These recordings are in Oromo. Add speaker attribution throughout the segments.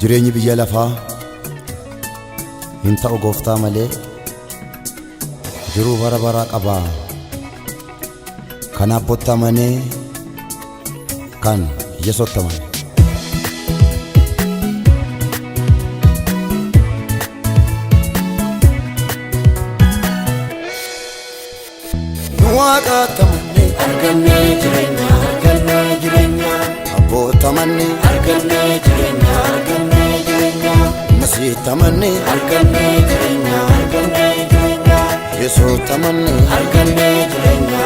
Speaker 1: jireenyi biyya lafaa hin ta'u gooftaa malee jiruu bara baraa qaba kan abbootamanii kan yesoottamanii waaqatamanii
Speaker 2: argannee jireenya
Speaker 1: abbootamanii
Speaker 2: argannee jireenya
Speaker 1: masiitamanii
Speaker 2: argannee jireenya
Speaker 1: yesoottamanii
Speaker 2: argannee jireenya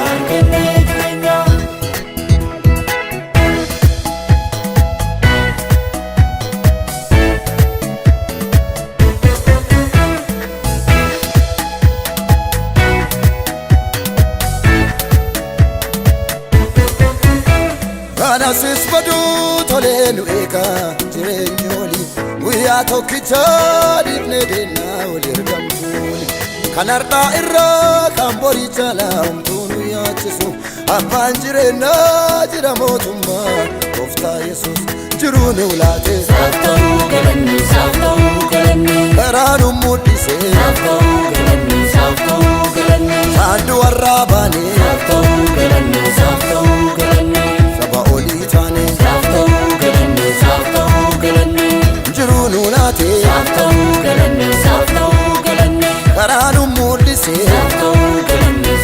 Speaker 1: Anasis badu tole nu eka jireenyi oli guyyaa tokkicha dibne deena oli ergamtuuni kan har'aa irraa kan borii jalaa homtuu nu yaachisu abbaan jireenyaa jira mootummaa gooftaa Yesuus jiruu nu laate
Speaker 2: saaf ta'uu galanni
Speaker 1: karaa nu mul'ise
Speaker 2: saaf ta'uu galanni
Speaker 1: saanduu warraa baane
Speaker 2: saaf ta'uu galanni
Speaker 1: jiruu nu laate
Speaker 2: saaf ta'uu galanni
Speaker 1: karaa nu mul'ise
Speaker 2: saaf ta'uu galanni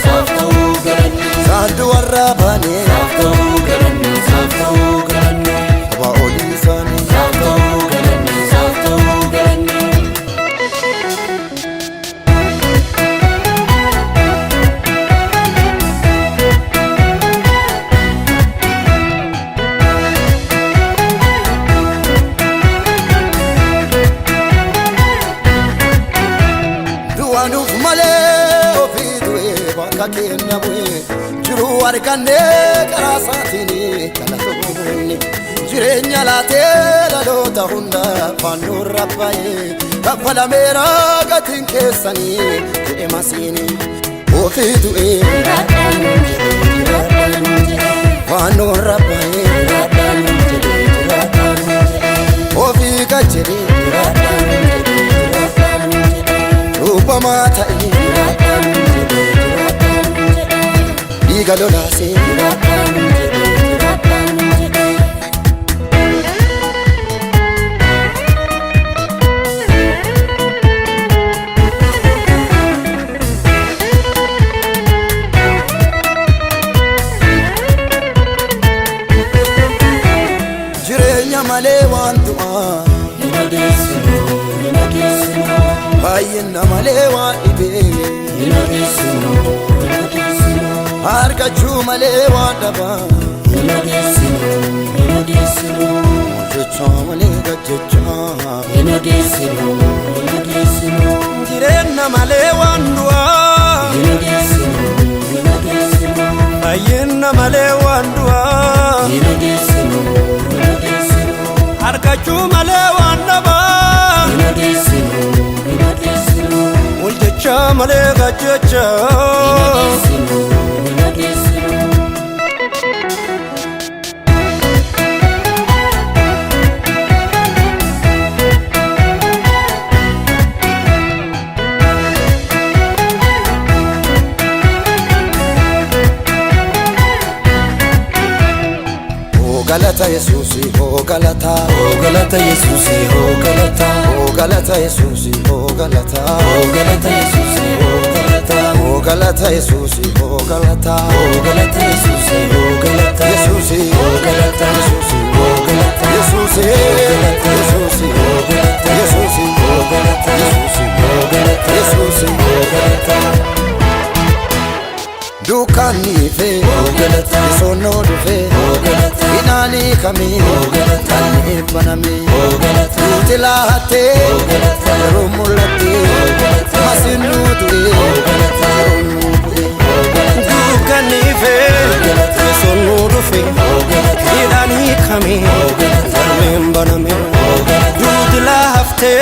Speaker 1: saanduu warraa baane
Speaker 2: saaf ta'uu galanni
Speaker 1: saba olii isaanii
Speaker 2: saaf ta'uu galanni
Speaker 1: du'aanuuf malee ofii du'ee bakka keenya bu'ee jiruu argannee karaa isaatiin galatoomne jireenya laatee dhaloota hundaa fannoo rabbaa'ee kaffalameera gatiin keessanii jedhe masiinii ofii du'ee fannoo rabbaa'ee ofii gajjedhee Rupama ta'i Diga lolase Jirenya male wantu'a Baay'ina malee waan dhibee argachuu malee waan dhabaa hojjechaa malee gajjechaa jireenya malee waan du'aa baay'ina malee waan du'aa argachuu malee waan dhabaa Uljecha malega jecha Galata Yesusi, oh galata,
Speaker 2: oh galata Yesusi, oh galata,
Speaker 1: oh galata Yesusi, oh galata,
Speaker 2: oh galata Yesusi, oh galata,
Speaker 1: oh galata Yesusi, oh galata,
Speaker 2: oh galata Yesusi, oh galata,
Speaker 1: Yesusi,
Speaker 2: oh galata Yesusi, oh galata,
Speaker 1: Yesusi, Yesusi,
Speaker 2: oh galata,
Speaker 1: Yesusi,
Speaker 2: oh galata,
Speaker 1: Yesusi,
Speaker 2: oh galata,
Speaker 1: Yesusi,
Speaker 2: oh galata.
Speaker 1: Dukani fe,
Speaker 2: oh galata,
Speaker 1: sono dufe,
Speaker 2: oh galata,
Speaker 1: inani kami,
Speaker 2: oh galata,
Speaker 1: kani banami,
Speaker 2: oh galata,
Speaker 1: utilahate,
Speaker 2: oh galata,
Speaker 1: rumulate,
Speaker 2: oh galata,
Speaker 1: masinu duwe,
Speaker 2: oh galata,
Speaker 1: rumulate,
Speaker 2: oh galata,
Speaker 1: dukani fe,
Speaker 2: oh galata,
Speaker 1: sono dufe,
Speaker 2: oh galata,
Speaker 1: inani kami,
Speaker 2: oh galata,
Speaker 1: kani banami,
Speaker 2: oh galata,
Speaker 1: utilahate.